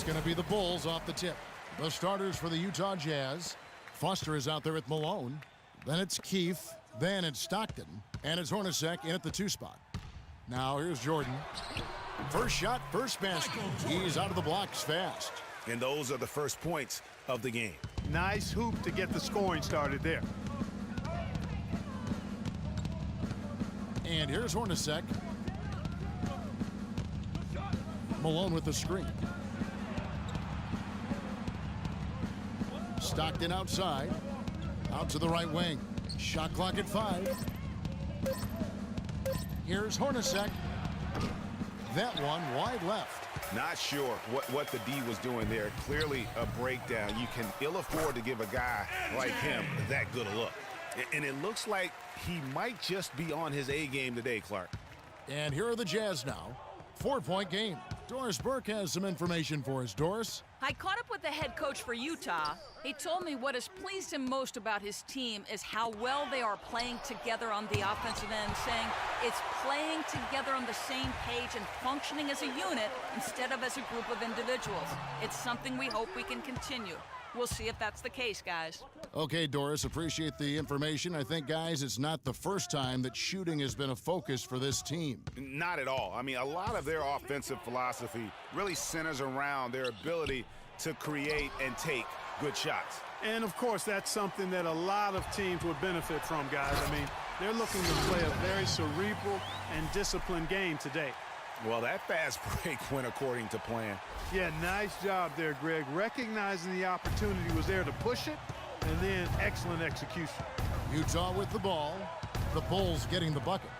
going to be the Bulls off the tip. The starters for the Utah Jazz. Foster is out there at Malone. Then it's Keefe. Then it's Stockton. And it's Hornacek in at the 2 spot. Now here's Jordan. First shot, first basket. He's out of the blocks fast. And those are the first points of the game. Nice hoop to get the scoring started there. And here's Hornacek. Malone with the screen. Stockton outside. Out to the right wing. Shot clock at 5. Here's Hornacek. That one wide left. Not sure what the D was doing there. Clearly a breakdown. You can ill afford to give a guy like him that good a look. And it looks like he might just be on his A game today, Clark. And here are the Jazz now. 4-point game. Doris Burke has some information for us. Doris? I caught up with the head coach for Utah. He told me what has pleased him most about his team is how well they are playing together on the offensive end, saying it's playing together on the same page and functioning as a unit instead of as a group of individuals. It's something we hope we can continue. We'll see if that's the case, guys. Okay, Doris, appreciate the information. I think, guys, it's not the first time that shooting has been a focus for this team. Not at all. I mean, a lot of their offensive philosophy really centers around their ability to create and take good shots. And, of course, that's something that a lot of teams would benefit from, guys. I mean, they're looking to play a very cerebral and disciplined game today. Well, that fast break went according to plan. Yeah, nice job there, Greg. Recognizing the opportunity was there to push it, and then excellent execution. Utah with the ball. The Bulls getting the bucket.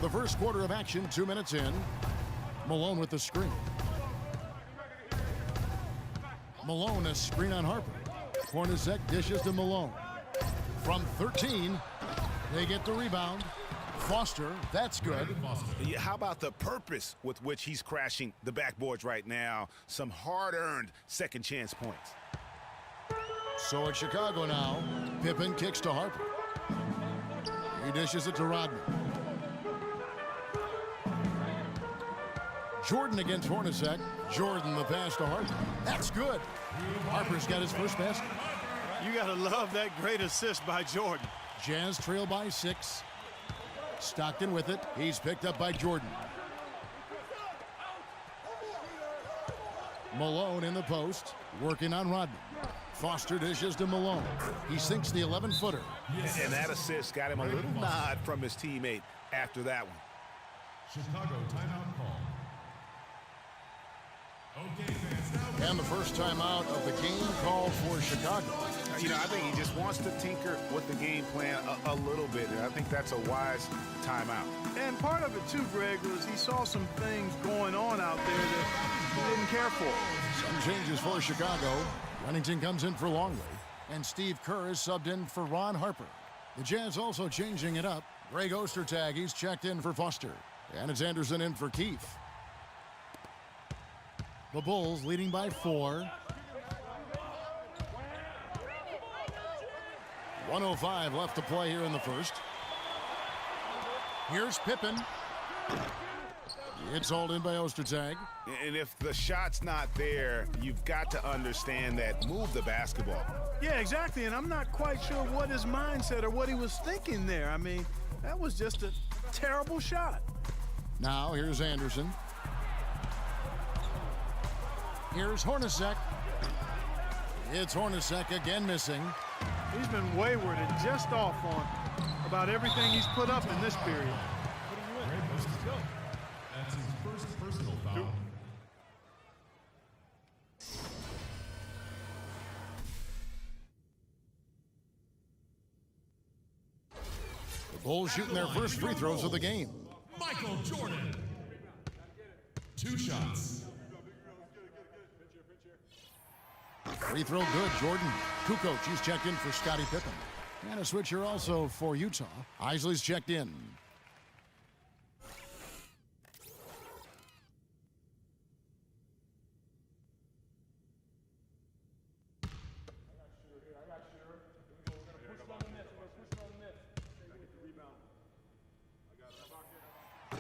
The first quarter of action, 2 minutes in. Malone with the screen. Malone, a screen on Harper. Hornacek dishes to Malone. From 13, they get the rebound. Foster, that's good. Yeah, how about the purpose with which he's crashing the backboards right now? Some hard-earned second chance points. So it's Chicago now. Pippen kicks to Harper. He dishes it to Rodman. Jordan against Hornacek. Jordan the pass to Harper. That's good. Harper's got his first basket. You got to love that great assist by Jordan. Jazz trail by 6. Stockton with it. He's picked up by Jordan. Malone in the post, working on Rodman. Foster dishes to Malone. He sinks the 11-footer. And that assist got him a little nod from his teammate after that one. Chicago timeout call. Okay, fans, now And the first timeout of the game called for Chicago. You know, I think he just wants to tinker with the game plan a little bit, and I think that's a wise timeout. And part of it, too, Greg, was he saw some things going on out there that he didn't care for. Some changes for Chicago. Wennington comes in for Longley, and Steve Kerr is subbed in for Ron Harper. The Jazz also changing it up. Greg Ostertag, he's checked in for Foster. And it's Anderson in for Keefe. The Bulls leading by 4. 1:05 left to play here in the first. Here's Pippen. It's hauled in by Ostertag. And if the shot's not there, you've got to understand that. Move the basketball. Yeah, exactly, and I'm not quite sure what his mindset or what he was thinking there. I mean, that was just a terrible shot. Now here's Anderson. Here's Hornacek. It's Hornacek again missing. He's been wayward and just off on about everything he's put up in this period. that's his first personal foul. The Bulls shooting their first free throws of the game. Michael Jordan. 2 shots. Free throw good, Jordan. Kukoc, he's checked in for Scottie Pippen. And a switcher also for Utah. Isley's checked in.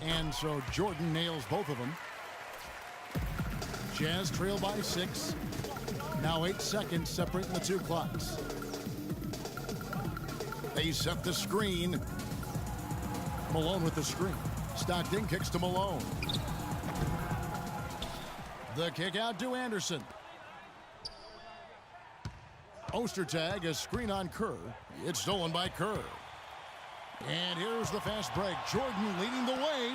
And so Jordan nails both of them. Jazz trail by 6. Now 8 seconds separating the two clocks. They set the screen. Malone with the screen. Stockton kicks to Malone. The kick out to Anderson. Ostertag, a screen on Kerr. It's stolen by Kerr. And here's the fast break. Jordan leading the way.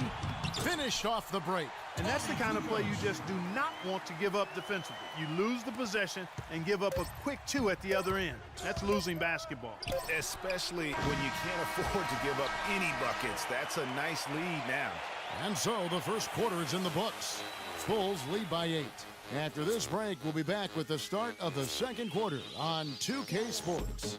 Finished off the break. And that's the kind of play you just do not want to give up defensively. You lose the possession and give up a quick 2 at the other end. That's losing basketball. Especially when you can't afford to give up any buckets. That's a nice lead now. And so the first quarter is in the books. Bulls lead by 8. After this break, we'll be back with the start of the second quarter on 2K Sports.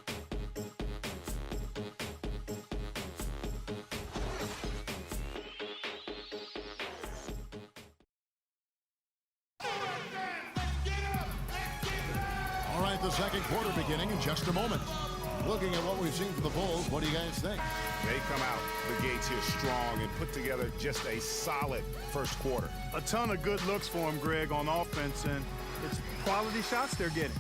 All right, the second quarter beginning in just a moment. Looking at what we've seen from the Bulls, what do you guys think? They come out the gates here strong and put together just a solid first quarter. A ton of good looks for him, Greg, on offense, and it's quality shots they're getting.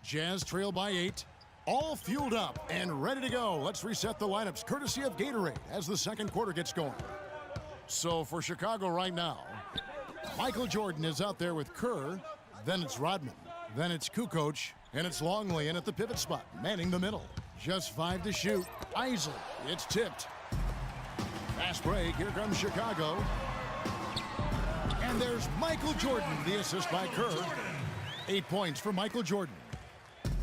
Jazz trail by 8. All fueled up and ready to go. Let's reset the lineups courtesy of Gatorade as the second quarter gets going. So for Chicago right now, Michael Jordan is out there with Kerr. Then it's Rodman. Then it's Kukoc. And it's Longley in at the pivot spot, manning the middle. Just 5 to shoot. Isley. It's tipped. Fast break. Here comes Chicago. And there's Michael Jordan, the assist by Kerr. 8 points for Michael Jordan.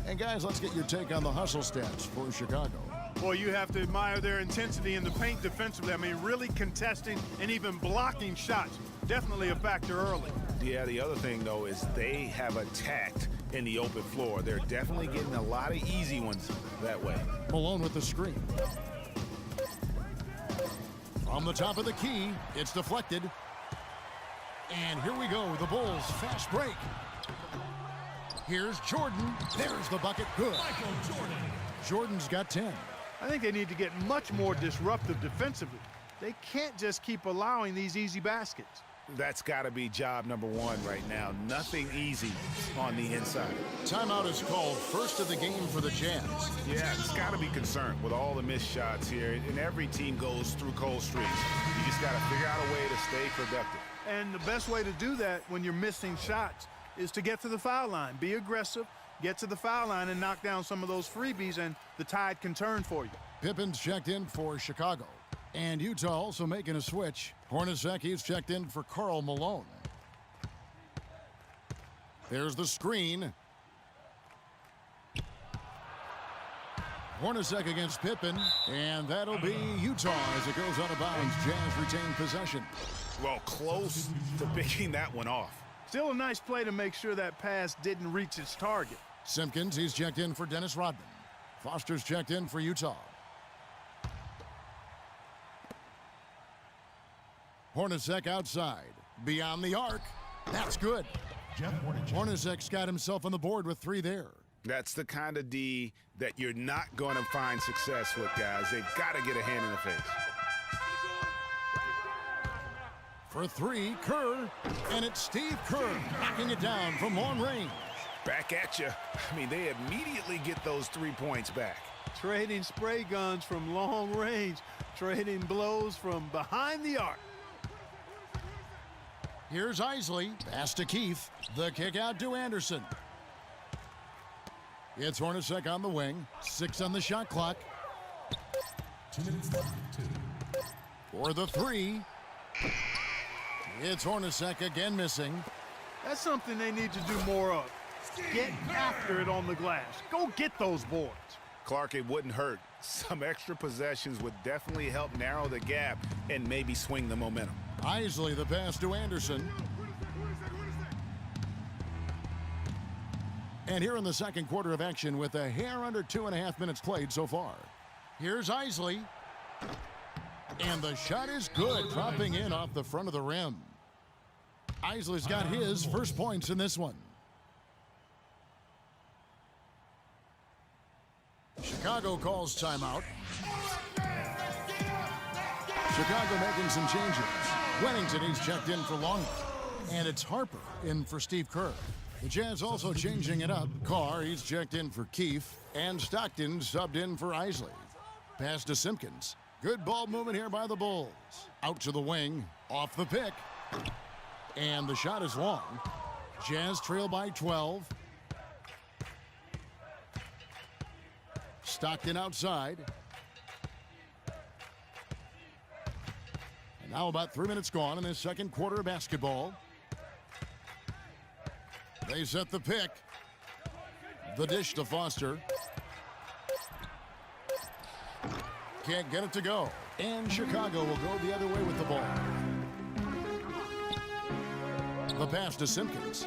And guys, let's get your take on the hustle stats for Chicago. Boy, you have to admire their intensity in the paint defensively. I mean, really contesting and even blocking shots. Definitely a factor early. Yeah, the other thing, though, is they have attacked in the open floor. They're definitely getting a lot of easy ones that way. Malone with the screen. From the top of the key, it's deflected. And here we go, the Bulls fast break. Here's Jordan. There's the bucket. Good. Michael Jordan. Jordan's got 10. I think they need to get much more disruptive defensively. They can't just keep allowing these easy baskets. That's got to be job number 1 right now. Nothing easy on the inside. Timeout is called, first of the game for the Jazz. Yeah, it's got to be concerned with all the missed shots here. And every team goes through cold streaks. You just got to figure out a way to stay productive. And the best way to do that when you're missing shots is to get to the foul line. Be aggressive, get to the foul line, and knock down some of those freebies, and the tide can turn for you. Pippen's checked in for Chicago. And Utah also making a switch. Hornacek checked in for Karl Malone. There's the screen. Hornacek against Pippen, and that'll be Utah as it goes out of bounds. Jazz retain possession. Well, close to picking that one off. Still a nice play to make sure that pass didn't reach its target. Simpkins, he's checked in for Dennis Rodman. Foster's checked in for Utah. Hornacek outside. Beyond the arc. That's good. Jeff Hornacek. Hornacek's got himself on the board with 3 there. That's the kind of D that you're not going to find success with, guys. They've got to get a hand in the face. For 3, Kerr. And it's Steve Kerr knocking it down from long range. Back at you. I mean, they immediately get those 3 points back. Trading spray guns from long range. Trading blows from behind the arc. Here's Isley. Pass to Keith. The kick out to Anderson. It's Hornacek on the wing. 6 on the shot clock. 2 minutes left. 2. For the 3. It's Hornacek again missing. That's something they need to do more of. Get after it on the glass. Go get those boards. Clark, it wouldn't hurt. Some extra possessions would definitely help narrow the gap and maybe swing the momentum. Isley the pass to Anderson. And here in the second quarter of action with a hair under 2.5 minutes played so far. Here's Isley. And the shot is good, dropping in off the front of the rim. Isley's got his first points in this one. Chicago calls timeout. Chicago making some changes. Wennington, he's checked in for Longley. And it's Harper in for Steve Kerr. The Jazz also changing it up. Carr, he's checked in for Keefe. And Stockton subbed in for Isley. Pass to Simpkins. Good ball movement here by the Bulls. Out to the wing. Off the pick. And the shot is long. Jazz trail by 12. Stockton outside. And now about 3 minutes gone in this second quarter of basketball. They set the pick. The dish to Foster. Can't get it to go. And Chicago will go the other way with the ball. The pass to Simpkins.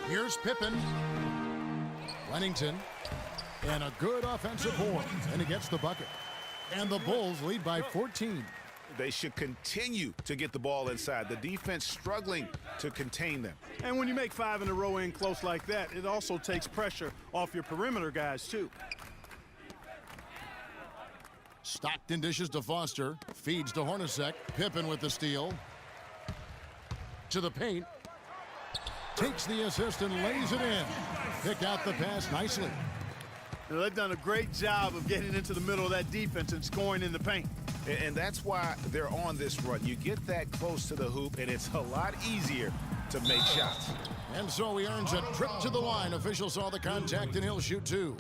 Here's Pippen. Wennington. And a good offensive board. And he gets the bucket. And the Bulls lead by 14. They should continue to get the ball inside. The defense struggling to contain them. And when you make 5 in a row in close like that, it also takes pressure off your perimeter guys, too. Stockton dishes to Foster. Feeds to Hornacek. Pippen with the steal. To the paint. Takes the assist and lays it in. Pick out the pass nicely. Now, they've done a great job of getting into the middle of that defense and scoring in the paint. And that's why they're on this run. You get that close to the hoop, and it's a lot easier to make shots. And so he earns a trip to the line. Officials saw the contact, and he'll shoot 2.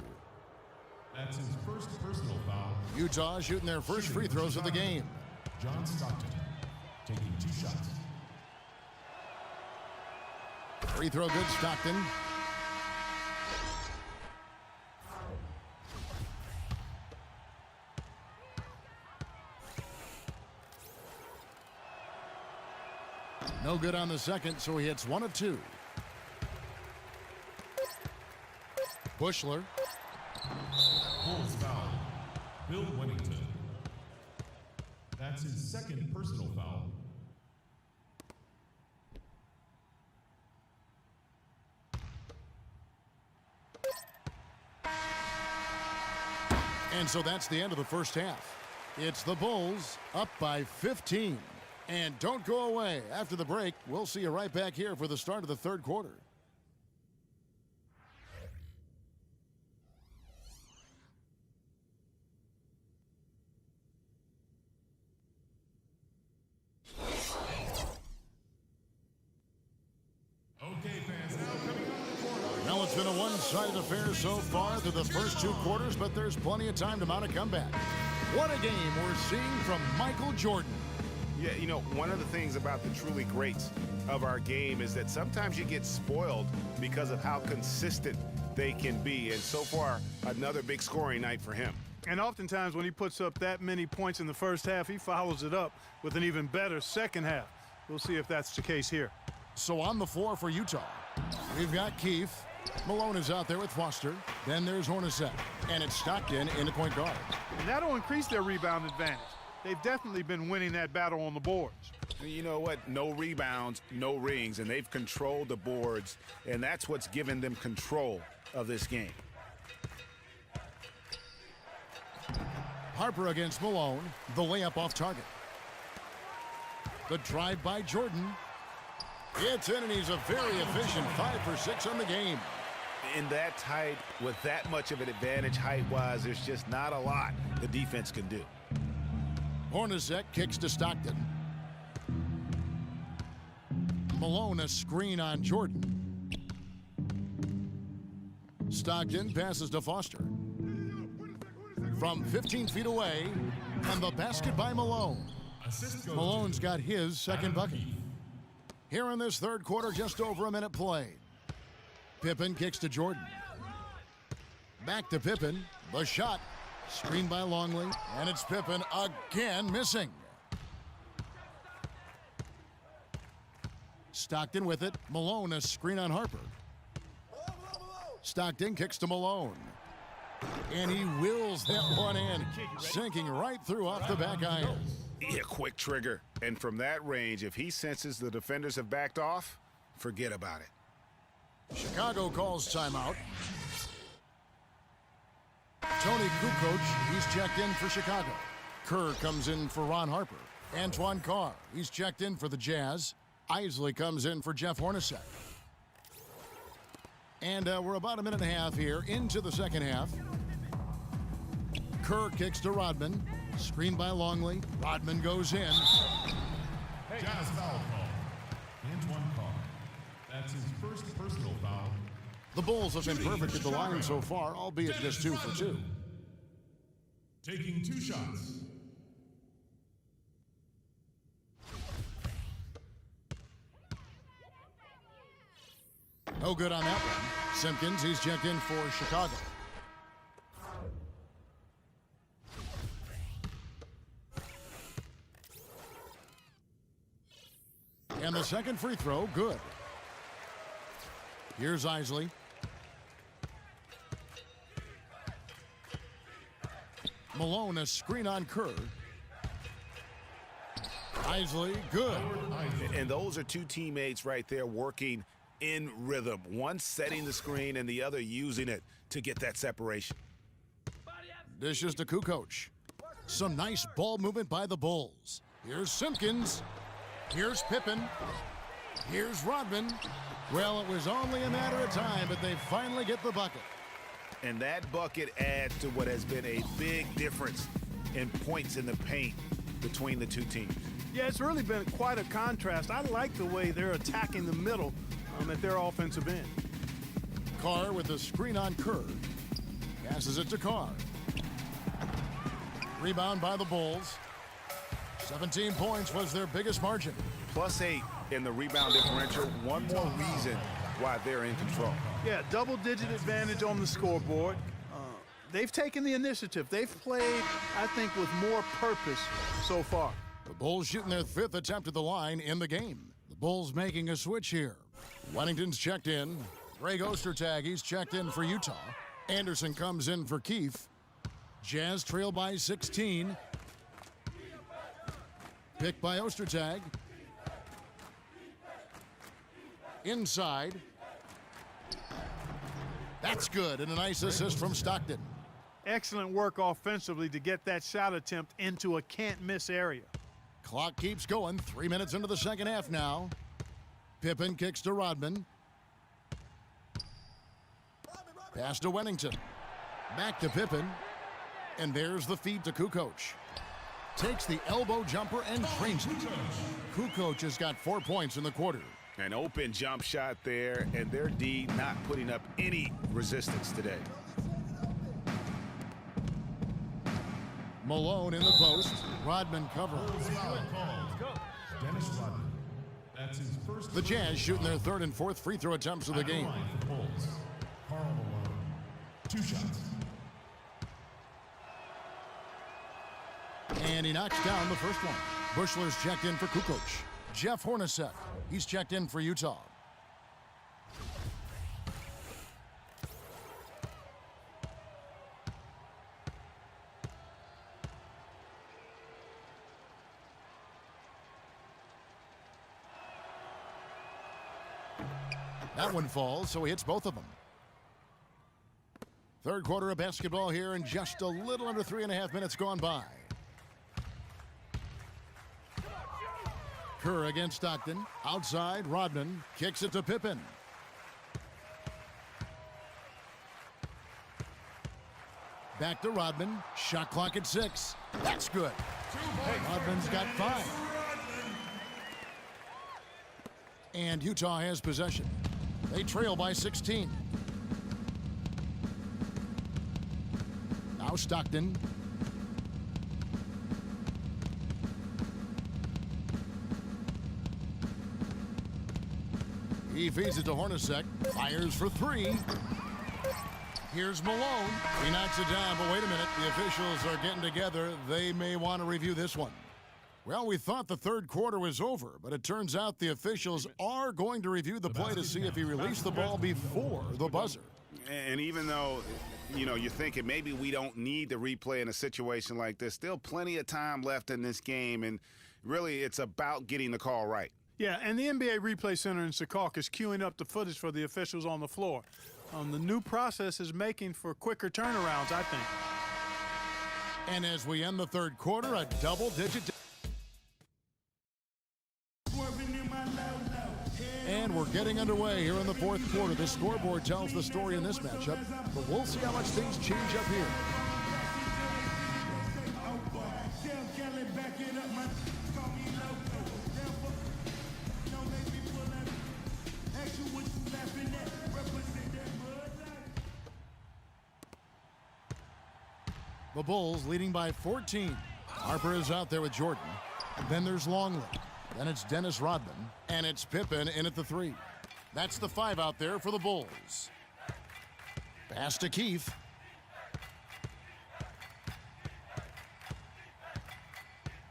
That's his first personal foul. Utah shooting their first free throws of the game. John Stockton taking 2 shots. Free throw good, Stockton. No good on the second, so he hits 1 of 2. Bushler. Bulls foul. Bill Wennington. That's his second personal foul. And so that's the end of the first half. It's the Bulls up by 15. And don't go away. After the break, we'll see you right back here for the start of the third quarter. Okay, fans, now coming out of the corner. Now it's been a one-sided affair so far through the first 2 quarters, but there's plenty of time to mount a comeback. What a game we're seeing from Michael Jordan. Yeah, you know, one of the things about the truly greats of our game is that sometimes you get spoiled because of how consistent they can be. And so far, another big scoring night for him. And oftentimes when he puts up that many points in the first half, he follows it up with an even better second half. We'll see if that's the case here. So on the floor for Utah, we've got Keefe. Malone is out there with Foster. Then there's Hornacek. And it's Stockton in the point guard. And that'll increase their rebound advantage. They've definitely been winning that battle on the boards. You know what? No rebounds, no rings, and they've controlled the boards, and that's what's given them control of this game. Harper against Malone. The layup off target. The drive by Jordan. It's in, and he's a very efficient 5 for 6 on the game. In that tight, with that much of an advantage height-wise, there's just not a lot the defense can do. Hornacek kicks to Stockton. Malone a screen on Jordan. Stockton passes to Foster. From 15 feet away, and the basket by Malone. Malone's got his second bucket. Here in this third quarter, just over a minute played. Pippen kicks to Jordan. Back to Pippen. The shot. Screened by Longley. And it's Pippen again missing. Stockton with it. Malone a screen on Harper. Stockton kicks to Malone. And he wills that one in. Sinking right through off the back iron. Yeah, quick trigger. And from that range, if he senses the defenders have backed off, forget about it. Chicago calls timeout. Tony Kukoc, he's checked in for Chicago. Kerr comes in for Ron Harper. Antoine Carr, he's checked in for the Jazz. Isley comes in for Jeff Hornacek. And we're about a minute and a half here into the second half. Kerr kicks to Rodman. Screen by Longley. Rodman goes in. Jazz foul call. Antoine Carr. That's his first personal foul. The Bulls have been perfect at the line so far, albeit just 2 for 2. Taking 2 shots. No good on that one. Simpkins, he's checked in for Chicago. And the second free throw, good. Here's Isley. Malone, a screen on Kerr. Isley, good. And those are 2 teammates right there working in rhythm. One setting the screen and the other using it to get that separation. Dishes to Kukoc. Some nice ball movement by the Bulls. Here's Simpkins. Here's Pippen. Here's Rodman. Well, it was only a matter of time, but they finally get the bucket. And that bucket adds to what has been a big difference in points in the paint between the 2 teams. Yeah, it's really been quite a contrast. I like the way they're attacking the middle at their offensive end. Carr with the screen on Kerr. Passes it to Carr. Rebound by the Bulls. 17 points was their biggest margin. +8 in the rebound differential. One more reason why they're in control. Yeah, double-digit advantage on the scoreboard. They've taken the initiative. They've played, I think, with more purpose so far. The Bulls shooting their 5th attempt at the line in the game. The Bulls making a switch here. Wennington's checked in. Greg Ostertag, he's checked in for Utah. Anderson comes in for Keefe. Jazz trail by 16. Picked by Ostertag. Inside. That's good, and a nice assist from Stockton. Excellent work offensively to get that shot attempt into a can't-miss area. Clock keeps going. 3 minutes into the second half now. Pippen kicks to Rodman. Pass to Wennington. Back to Pippen. And there's the feed to Kukoc. Takes the elbow jumper and drains it. Kukoc has got 4 points in the quarter. An open jump shot there, and their D not putting up any resistance today. Malone in the post. Rodman covering. Bulls foul called. Dennis Rodman. That's his first. The Jazz shooting their 3rd and 4th free throw attempts of the game. Line for Bulls. Karl Malone. 2 shots. And he knocks down the first one. Bushler's checked in for Kukoc. Jeff Hornacek, he's checked in for Utah. That one falls, so he hits both of them. Third quarter of basketball here, and just a little under 3.5 minutes gone by. Kerr against Stockton. Outside, Rodman kicks it to Pippen. Back to Rodman. Shot clock at 6. That's good. Rodman's got 5. And Utah has possession. They trail by 16. Now Stockton. He feeds it to Hornacek. Fires for 3. Here's Malone. He knocks it down, but wait a minute. The officials are getting together. They may want to review this one. Well, we thought the third quarter was over, but it turns out the officials are going to review the play to see if he released the ball before the buzzer. And even though, you're thinking maybe we don't need to replay in a situation like this, still plenty of time left in this game, and really it's about getting the call right. Yeah, and the NBA Replay Center in Secaucus is queuing up the footage for the officials on the floor. The new process is making for quicker turnarounds, I think. And as we end the third quarter, a double-digit. And we're getting underway here in the fourth quarter. The scoreboard tells the story in this matchup, but we'll see how much things change up here. The Bulls leading by 14. Harper is out there with Jordan. And then there's Longley. Then it's Dennis Rodman. And it's Pippen in at the 3. That's the 5 out there for the Bulls. Pass to Keith.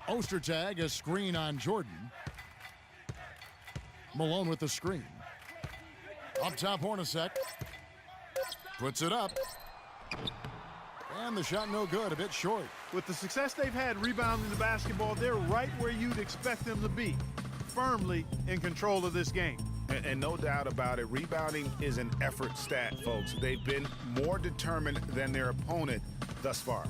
Ostertag, a screen on Jordan. Malone with the screen. Up top, Hornacek. Puts it up. And the shot no good, a bit short. With the success they've had rebounding the basketball, they're right where you'd expect them to be, firmly in control of this game. And no doubt about it, rebounding is an effort stat, folks. They've been more determined than their opponent thus far.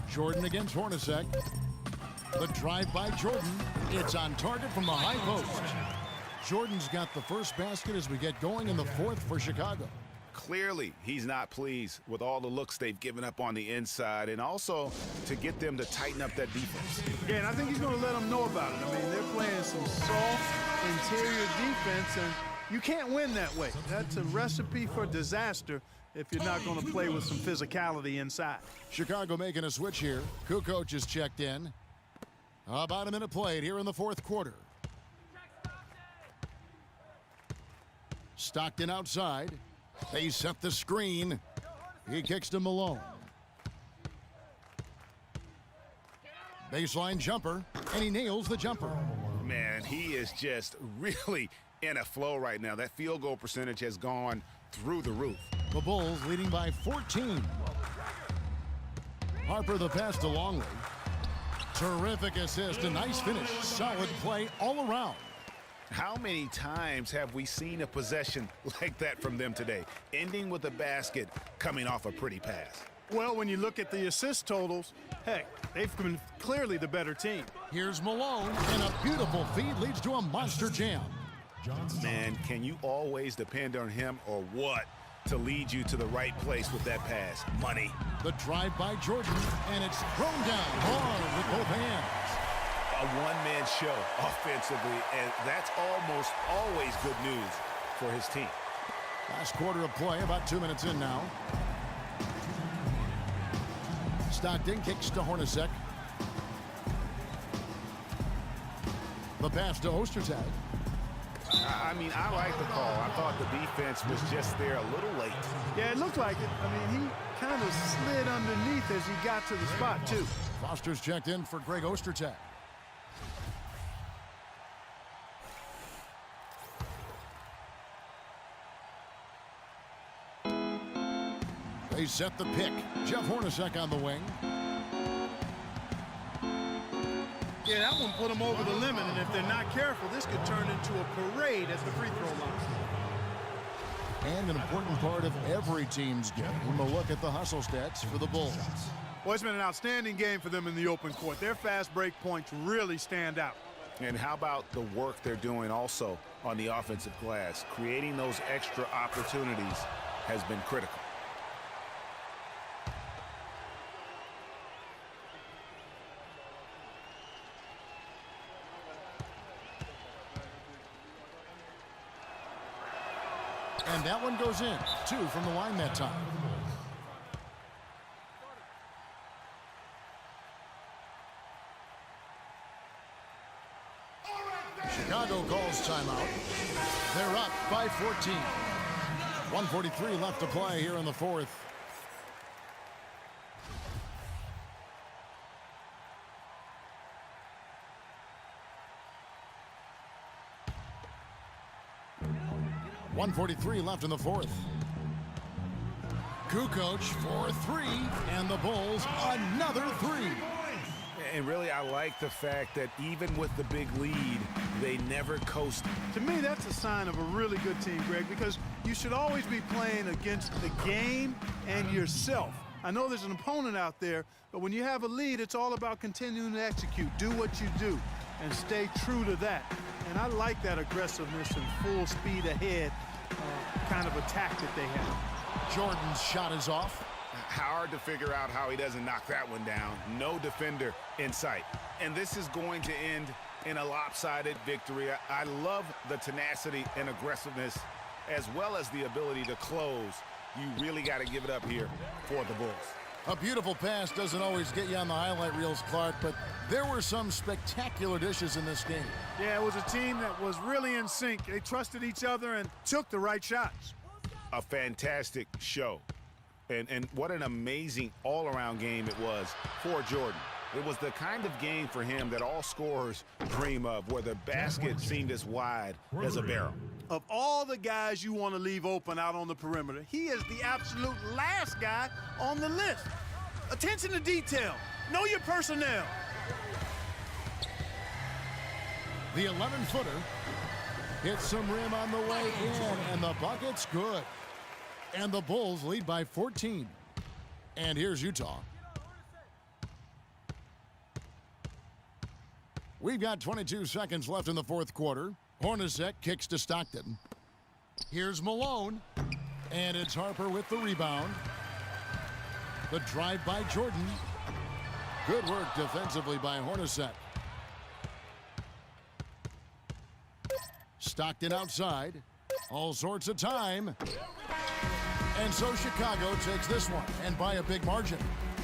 Jordan against Hornacek. The drive by Jordan. It's on target from the high post. Jordan's got the first basket as we get going in the fourth for Chicago. Clearly, he's not pleased with all the looks they've given up on the inside, and also to get them to tighten up that defense. Yeah, and I think he's going to let them know about it. I mean, they're playing some soft interior defense, and you can't win that way. That's a recipe for disaster if you're not going to play with some physicality inside. Chicago making a switch here. Kukoc is checked in. About a minute played here in the fourth quarter. Stockton outside. They set the screen. He kicks to Malone. Baseline jumper, and he nails the jumper. Man, he is just really in a flow right now. That field goal percentage has gone through the roof. The Bulls leading by 14. Harper the pass to Longley. Terrific assist, a nice finish. Solid play all around. How many times have we seen a possession like that from them today, ending with a basket coming off a pretty pass? Well, when you look at the assist totals, heck, they've been clearly the better team. Here's Malone, and a beautiful feed leads to a monster jam. Man, can you always depend on him or what to lead you to the right place with that pass? Money. The drive by Jordan, and it's thrown down hard with both hands. A one-man show offensively, and that's almost always good news for his team. Last quarter of play, about 2 minutes in now. Stockton kicks to Hornacek. The pass to Ostertag. I mean, I like the call. I thought the defense was just there a little late. Yeah, it looked like it. I mean, he kind of slid underneath as he got to the spot, too. Foster's checked in for Greg Ostertag. They set the pick. Jeff Hornacek on the wing. Yeah, that one put them over the limit, and if they're not careful, this could turn into a parade at the free throw line. And an important part of every team's game, a look at the hustle stats for the Bulls. Well, it's been an outstanding game for them in the open court. Their fast break points really stand out. And how about the work they're doing also on the offensive glass? Creating those extra opportunities has been critical. And that one goes in. 2 from the line that time. Chicago calls timeout. They're up by 14. 1:43 left to play here in the fourth. .143 left in the fourth. Kukoc for 3, and the Bulls another 3. And really, I like the fact that even with the big lead, they never coasted. To me, that's a sign of a really good team, Greg, because you should always be playing against the game and yourself. I know there's an opponent out there, but when you have a lead, it's all about continuing to execute. Do what you do and stay true to that. And I like that aggressiveness and full speed ahead kind of attack that they have. Jordan's shot is off. Hard to figure out how he doesn't knock that one down. No defender in sight. And this is going to end in a lopsided victory. I love the tenacity and aggressiveness as well as the ability to close. You really got to give it up here for the Bulls. A beautiful pass doesn't always get you on the highlight reels, Clark, but there were some spectacular dishes in this game. Yeah, it was a team that was really in sync. They trusted each other and took the right shots. A fantastic show. And what an amazing all-around game it was for Jordan. It was the kind of game for him that all scorers dream of, where the basket seemed as wide as a barrel. Of all the guys you want to leave open out on the perimeter, he is the absolute last guy on the list. Attention to detail. Know your personnel. The 11-footer hits some rim on the way in, and the bucket's good. And the Bulls lead by 14. And here's Utah. We've got 22 seconds left in the fourth quarter. Hornacek kicks to Stockton. Here's Malone. And it's Harper with the rebound. The drive by Jordan. Good work defensively by Hornacek. Stockton outside. All sorts of time. And so Chicago takes this one, and by a big margin.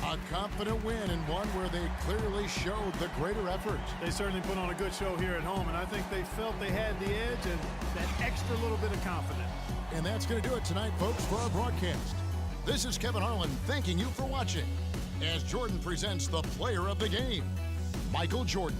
A confident win, and one where they clearly showed the greater effort. They certainly put on a good show here at home, and I think they felt they had the edge and that extra little bit of confidence. And that's going to do it tonight, folks, for our broadcast. This is Kevin Harlan thanking you for watching as Jordan presents the player of the game, Michael Jordan.